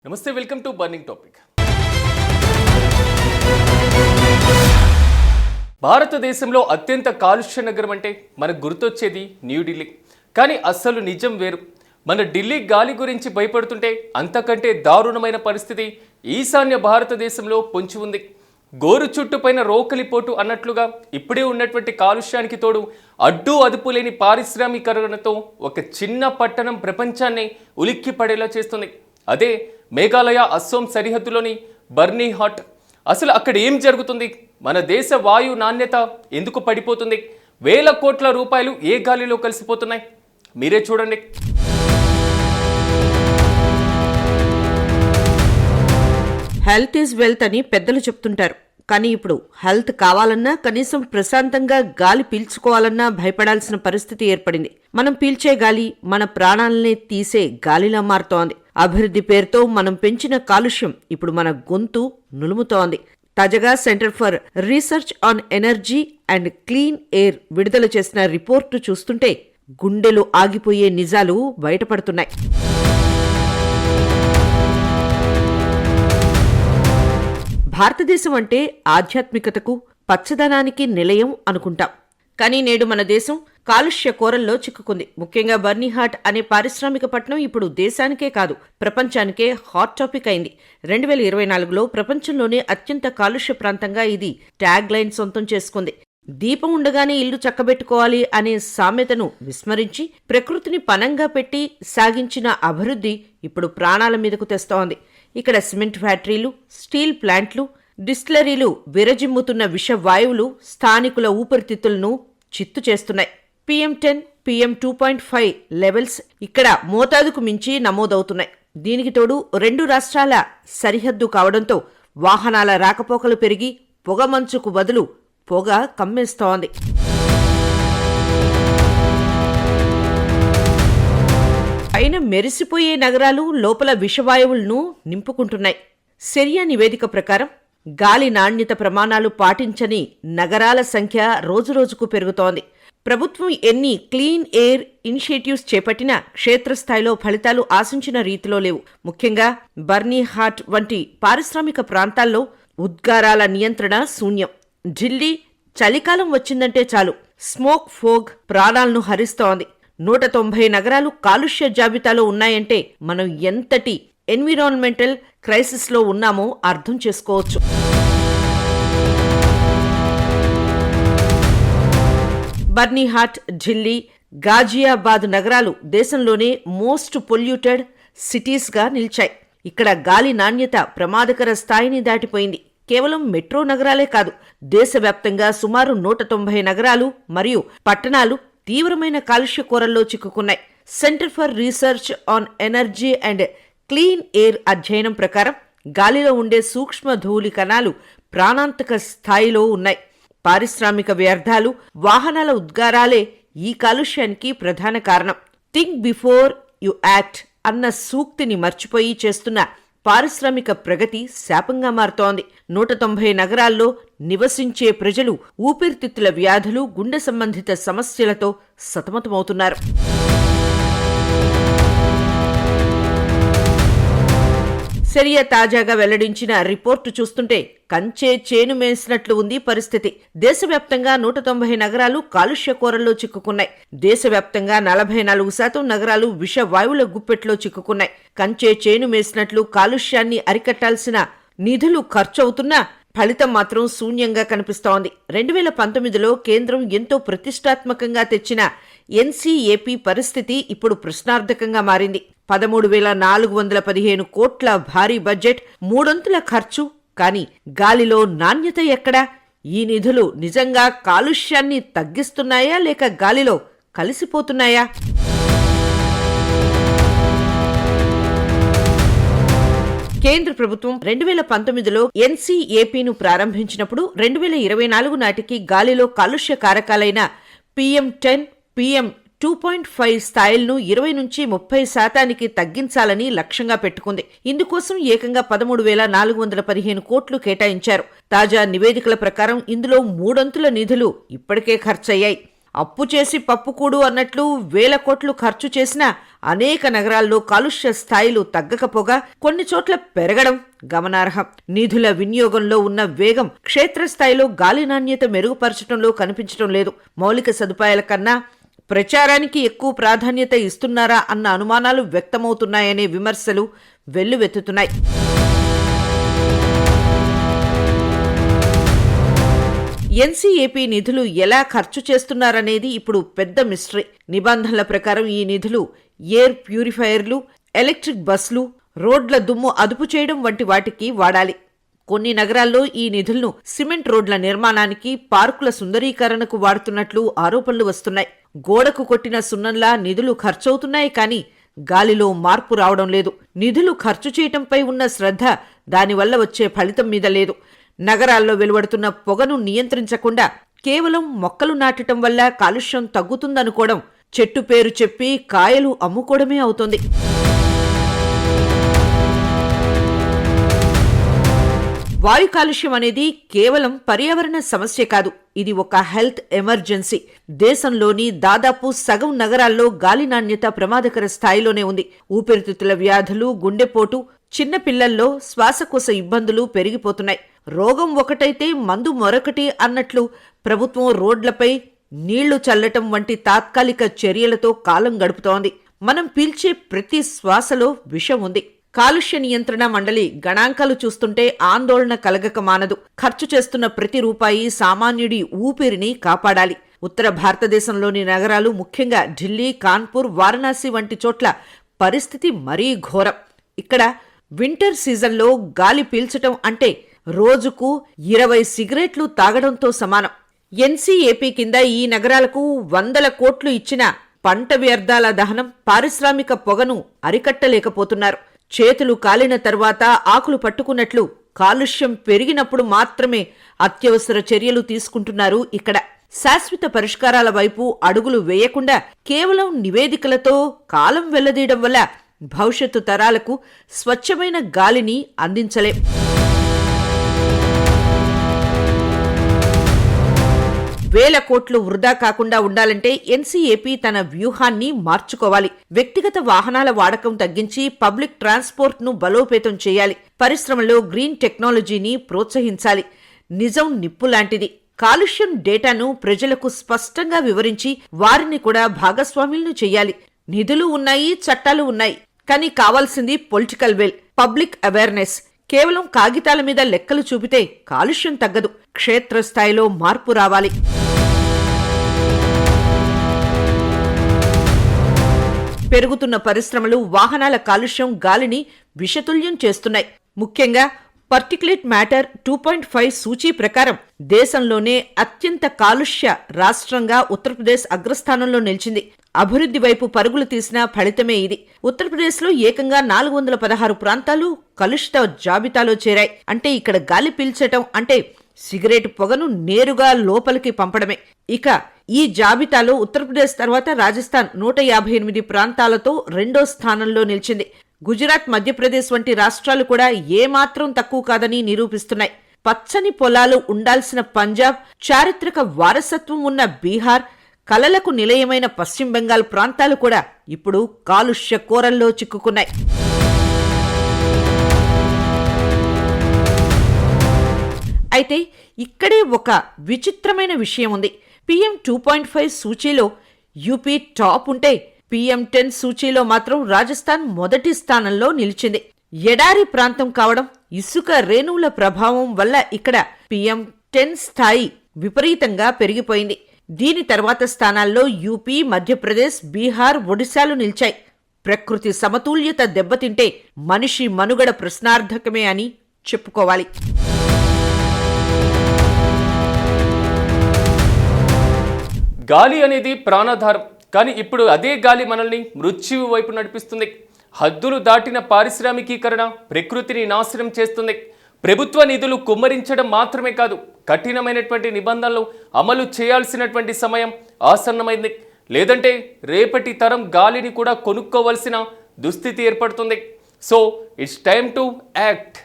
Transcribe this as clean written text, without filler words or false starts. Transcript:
నమస్తే, welcome to burning topic. భారతదేశంలో అత్యంత కాలుష్య నగరం అంటే మనకు గుర్తొచ్చేది న్యూఢిల్లీ. కానీ అస్సలు నిజం వేరు. మన ఢిల్లీ గాలి గురించి భయపడుతుంటే అంతకంటే దారుణమైన పరిస్థితి ఈశాన్య భారతదేశంలో పొంచి ఉంది. గోరు చుట్టుపైన రోకలిపోటు అన్నట్లుగా ఇప్పుడే ఉన్నటువంటి కాలుష్యానికి తోడు అడ్డు అదుపు లేని పారిశ్రామికరణతో ఒక చిన్న పట్టణం ప్రపంచాన్ని ఉలిక్కి పడేలా చేస్తుంది. అదే మేఘాలయ అస్సోం సరిహద్దులోని బర్నీహాట్. అసలు అక్కడ ఏం జరుగుతుంది? మన దేశ వాయు నాణ్యత ఎందుకు పడిపోతుంది? వేల కోట్ల రూపాయలు ఏ గాలిలో కలిసిపోతున్నాయి? మీరే చూడండి. హెల్త్ ఈజ్ వెల్త్ అని పెద్దలు చెప్తుంటారు. కానీ ఇప్పుడు హెల్త్ కావాలన్నా, కనీసం ప్రశాంతంగా గాలి పీల్చుకోవాలన్నా భయపడాల్సిన పరిస్థితి ఏర్పడింది. మనం పీల్చే గాలి మన ప్రాణాలనే తీసే గాలిలా మారుతోంది. అభివృద్ధి పేరుతో మనం పెంచిన కాలుష్యం ఇప్పుడు మన గొంతు నులుముతోంది. తాజాగా centre for Research on Energy and Clean air విడుదల చేసిన రిపోర్టు చూస్తుంటే గుండెలు ఆగిపోయే నిజాలు బయటపడుతున్నాయి. భారతదేశం అంటే ఆధ్యాత్మికతకు, పచ్చదనానికి నిలయం అనుకుంటాం. కానీ నేడు మన దేశం కాలుష్య కోరల్లో చిక్కుకుంది. ముఖ్యంగా బర్నీహాట్ అనే పారిశ్రామిక పట్టణం ఇప్పుడు దేశానికే కాదు, ప్రపంచానికే హాట్ టాపిక్ అయింది. 2024లో ప్రపంచంలోనే అత్యంత కాలుష్య ప్రాంతంగా ఇది ట్యాగ్ లైన్ సొంతం చేసుకుంది. దీపం ఉండగానే ఇల్లు చక్కబెట్టుకోవాలి అనే సామెతను విస్మరించి ప్రకృతిని పనంగా పెట్టి సాగించిన అభివృద్ధి ఇప్పుడు ప్రాణాల మీదకు తెస్తోంది. ఇక్కడ సిమెంట్ ఫ్యాక్టరీలు, స్టీల్ ప్లాంట్లు, డిస్టిలరీలు విరజిమ్ముతున్న విషవాయువులు స్థానికుల ఊపిరితిత్తులను చిత్తు చేస్తున్నాయి. PM10, PM2.5 లెవెల్స్ ఇక్కడ మోతాదుకు మించి నమోదవుతున్నాయి. దీనికి తోడు 2 రాష్ట్రాల సరిహద్దు కావడంతో వాహనాల రాకపోకలు పెరిగి పొగమంచుకు బదులు పొగ కమ్మేస్తోంది. పైన మెరిసిపోయే నగరాలు లోపల విషవాయువులను నింపుకుంటున్నాయి. సిరియా నివేదిక ప్రకారం గాలి నాణ్యత ప్రమాణాలు పాటించని నగరాల సంఖ్య రోజురోజుకు పెరుగుతోంది. ప్రభుత్వం ఎన్ని క్లీన్ ఎయిర్ ఇనిషియేటివ్స్ చేపట్టినా క్షేత్రస్థాయిలో ఫలితాలు ఆశించిన రీతిలో లేవు. ముఖ్యంగా బర్నీహాట్ వంటి పారిశ్రామిక ప్రాంతాల్లో ఉద్గారాల నియంత్రణ శూన్యం. ఢిల్లీ చలికాలం వచ్చిందంటే చాలు స్మోక్ ఫోగ్ ప్రాణాలను హరిస్తోంది. 190 నగరాలు కాలుష్య జాబితాలో ఉన్నాయంటే మనం ఎంతటి ఎన్విరాన్మెంటల్ క్రైసిస్ లో ఉన్నామో అర్థం చేసుకోవచ్చు. బర్నీహాట్, ఢిల్లీ, గాజియాబాద్ నగరాలు దేశంలోనే మోస్ట్ పొల్యూటెడ్ సిటీస్ గా నిలిచాయి. ఇక్కడ గాలి నాణ్యత ప్రమాదకర స్థాయిని దాటిపోయింది. కేవలం మెట్రో నగరాలే కాదు, దేశవ్యాప్తంగా సుమారు 190 నగరాలు మరియు పట్టణాలు తీవ్రమైన కాలుష్య కోరల్లో చిక్కుకున్నాయి. Centre for Research on Energy and Clean Air అధ్యయనం ప్రకారం గాలిలో ఉండే సూక్ష్మ ధూళి కణాలు ప్రాణాంతక స్థాయిలో ఉన్నాయి. పారిశ్రామిక వ్యర్థాలు, వాహనాల ఉద్గారాలే ఈ కాలుష్యానికి ప్రధాన కారణం. థింక్ బిఫోర్ యు యాక్ట్ అన్న సూక్తిని మర్చిపోయి చేస్తున్న పారిశ్రామిక ప్రగతి శాపంగా మారుతోంది. 190 నగరాల్లో నివసించే ప్రజలు ఊపిరితిత్తుల వ్యాధులు, గుండె సంబంధిత సమస్యలతో సతమతమవుతున్నారు. సిరియా తాజాగా వెల్లడించిన రిపోర్టు చూస్తుంటే కంచే చేను మేసినట్లు ఉంది పరిస్థితి. దేశవ్యాప్తంగా 190 నగరాలు కాలుష్య కోరల్లో చిక్కుకున్నాయి. దేశవ్యాప్తంగా 44% నగరాలు విష వాయువుల గుప్పెట్లో చిక్కుకున్నాయి. కంచే చేను మేసినట్లు కాలుష్యాన్ని అరికట్టాల్సిన నిధులు ఖర్చవుతున్నా ఫలితం మాత్రం శూన్యంగా కనిపిస్తోంది. 2019లో కేంద్రం ఎంతో ప్రతిష్టాత్మకంగా తెచ్చిన NCAP పరిస్థితి ఇప్పుడు ప్రశ్నార్థకంగా మారింది. 13,415 కోట్ల భారీ బడ్జెట్, 300 ఖర్చు. కానీ గాలిలో నాణ్యత ఎక్కడా? ఈ నిధులు నిజంగా కాలుష్యాన్ని తగ్గిస్తున్నాయా లేక గాలిలో కలిసిపోతున్నాయా? కేంద్ర ప్రభుత్వం 2019లో NCAPను ప్రారంభించినప్పుడు 2024 నాటికి గాలిలో కాలుష్య కారకాలైన PM10, PM2.5 స్థాయిలను 20 నుంచి 30% తగ్గించాలని లక్ష్యంగా పెట్టుకుంది. ఇందుకోసం ఏకంగా 13,415 కోట్లు కేటాయించారు. తాజా నివేదికల ప్రకారం ఇందులో 3 నిధులు ఇప్పటికే ఖర్చయ్యాయి. అప్పు చేసి పప్పుకూడు అన్నట్లు వేల కోట్లు ఖర్చు చేసినా అనేక నగరాల్లో కాలుష్య స్థాయిలు తగ్గకపోగా కొన్ని చోట్ల పెరగడం గమనార్హం. నిధుల వినియోగంలో ఉన్న వేగం క్షేత్రస్థాయిలో గాలి నాణ్యత మెరుగుపరచడంలో కనిపించడం లేదు. మౌలిక సదుపాయాల కన్నా ప్రచారానికి ఎక్కువ ప్రాధాన్యత ఇస్తున్నారా అన్న అనుమానాలు వ్యక్తమవుతున్నాయనే విమర్శలు వెల్లువెత్తుతున్నాయి. ఎన్సీఏపీ నిధులు ఎలా ఖర్చు చేస్తున్నారనేది ఇప్పుడు పెద్ద మిస్టరీ. నిబంధనల ప్రకారం ఈ నిధులు ఎయిర్ ప్యూరిఫైయర్లు, ఎలక్ట్రిక్ బస్లు, రోడ్ల దుమ్ము అదుపు చేయడం వంటి వాటికి వాడాలి. కొన్ని నగరాల్లో ఈ నిధులను సిమెంట్ రోడ్ల నిర్మాణానికి, పార్కుల సుందరీకరణకు వాడుతున్నట్లు ఆరోపణలు వస్తున్నాయి. గోడకు కొట్టిన సున్నంలా నిధులు ఖర్చవుతున్నాయి, కానీ గాలిలో మార్పు రావడం లేదు. నిధులు ఖర్చు చేయటంపై ఉన్న శ్రద్ధ దానివల్ల వచ్చే ఫలితం మీద లేదు. నగరాల్లో వెలువడుతున్న పొగను నియంత్రించకుండా కేవలం మొక్కలు నాటటం వల్ల కాలుష్యం తగ్గుతుందనుకోవడం చెట్టు పేరు చెప్పి కాయలు అమ్ముకోవడమే అవుతోంది. వాయు కాలుష్యం అనేది కేవలం పర్యావరణ సమస్య కాదు, ఇది ఒక హెల్త్ ఎమర్జెన్సీ. దేశంలోని దాదాపు సగం నగరాల్లో గాలి నాణ్యత ప్రమాదకర స్థాయిలోనే ఉంది. ఊపిరితిత్తుల వ్యాధులు, గుండెపోటు, చిన్న పిల్లల్లో శ్వాసకోశ ఇబ్బందులు పెరిగిపోతున్నాయి. రోగం ఒకటైతే మందు మరొకటి అన్నట్లు ప్రభుత్వం రోడ్లపై నీళ్లు చల్లటం వంటి తాత్కాలిక చర్యలతో కాలం గడుపుతోంది. మనం పీల్చే ప్రతి శ్వాసలో విషం ఉంది. కాలుష్య నియంత్రణ మండలి గణాంకాలు చూస్తుంటే ఆందోళన కలగక మానదు. ఖర్చు చేస్తున్న ప్రతి రూపాయి సామాన్యుడి ఊపిరిని కాపాడాలి. ఉత్తర భారతదేశంలోని నగరాలు, ముఖ్యంగా ఢిల్లీ, కాన్పూర్, వారణాసి వంటి చోట్ల పరిస్థితి మరీ ఘోరం. ఇక్కడ వింటర్ సీజన్లో గాలి పీల్చటం అంటే రోజుకు 20 సిగరెట్లు తాగడంతో సమానం. ఎన్సీఏపీ కింద ఈ నగరాలకు 100 కోట్లు ఇచ్చిన పంట వ్యర్థాల దహనం, పారిశ్రామిక పొగను అరికట్టలేకపోతున్నారు. చేతులు కాలిన తర్వాత ఆకులు పట్టుకున్నట్లు కాలుష్యం పెరిగినప్పుడు మాత్రమే అత్యవసర చర్యలు తీసుకుంటున్నారు ఇక్కడ. శాశ్వత పరిష్కారాల వైపు అడుగులు వేయకుండా కేవలం నివేదికలతో కాలం వెళ్లదీయడం వల్ల భవిష్యత్తు తరాలకు స్వచ్ఛమైన గాలిని అందించలేం. వేల కోట్లు వృధా కాకుండా ఉండాలంటే ఎన్సీఏపీ తన వ్యూహాన్ని మార్చుకోవాలి. వ్యక్తిగత వాహనాల వాడకం తగ్గించి పబ్లిక్ ట్రాన్స్పోర్ట్ ను బలోపేతం చేయాలి. పరిశ్రమలో గ్రీన్ టెక్నాలజీని ప్రోత్సహించాలి. నిజం నిప్పు లాంటిది. కాలుష్యం డేటాను ప్రజలకు స్పష్టంగా వివరించి వారిని కూడా భాగస్వాములను చేయాలి. నిధులు ఉన్నాయి, చట్టాలు ఉన్నాయి, కానీ కావాల్సింది పొలిటికల్ విల్, పబ్లిక్ అవేర్నెస్. కేవలం కాగితాల మీద లెక్కలు చూపితే కాలుష్యం తగ్గదు. క్షేత్రస్థాయిలో మార్పు రావాలి. పెరుగుతున్న పరిశ్రమలు, వాహనాల కాలుష్యం గాలిని విషతుల్యం చేస్తున్నాయి. ముఖ్యంగా పర్టిక్యులేట్ మ్యాటర్ 2.5 సూచీ ప్రకారం దేశంలోనే అత్యంత కాలుష్య రాష్ట్రంగా ఉత్తరప్రదేశ్ అగ్రస్థానంలో నిలిచింది. అభివృద్ధి వైపు పరుగులు తీసిన ఫలితమే ఇది. ఉత్తరప్రదేశ్లో ఏకంగా 416 ప్రాంతాలు కలుషిత జాబితాలో చేరాయి. అంటే ఇక్కడ గాలి పీల్చటం అంటే సిగరెట్ పొగను నేరుగా లోపలికి పంపడమే. ఇక ఈ జాబితాలో ఉత్తరప్రదేశ్ తర్వాత రాజస్థాన్ 158 ప్రాంతాలతో రెండో స్థానంలో నిలిచింది. గుజరాత్, మధ్యప్రదేశ్ వంటి రాష్ట్రాలు కూడా ఏమాత్రం తక్కువ కాదని నిరూపిస్తున్నాయి. పచ్చని పొలాలు ఉండాల్సిన పంజాబ్, చారిత్రక వారసత్వం ఉన్న బీహార్, కలలకు నిలయమైన పశ్చిమ బెంగాల్ ప్రాంతాలు కూడా ఇప్పుడు కాలుష్య కోరల్లో చిక్కుకున్నాయి. అయితే ఇక్కడే ఒక విచిత్రమైన విషయం ఉంది. PM 2.5 సూచీలో యూపీ టాప్ ఉంటే PM10 సూచీలో మాత్రం రాజస్థాన్ మొదటి స్థానంలో నిలిచింది. ఎడారి ప్రాంతం కావడం, ఇసుక రేణువుల ప్రభావం వల్ల ఇక్కడ PM10 స్థాయి విపరీతంగా పెరిగిపోయింది. దీని తర్వాత స్థానాల్లో యూపీ, మధ్యప్రదేశ్, బీహార్, ఒడిశాలు నిలిచాయి. ప్రకృతి సమతుల్యత దెబ్బతింటే మనిషి మనుగడ ప్రశ్నార్థకమే అని చెప్పుకోవాలి. గాలి అనేది ప్రాణాధారం, కానీ ఇప్పుడు అదే గాలి మనల్ని మృత్యువు వైపు నడిపిస్తుంది. హద్దులు దాటిన పారిశ్రామికీకరణ ప్రకృతిని నాశనం చేస్తుంది. ప్రభుత్వ నిధులు కుమ్మరించడం మాత్రమే కాదు, కఠినమైనటువంటి నిబంధనలు అమలు చేయాల్సినటువంటి సమయం ఆసన్నమైంది. లేదంటే రేపటి తరం గాలిని కూడా కొనుక్కోవలసిన దుస్థితి ఏర్పడుతుంది. So it's time to act.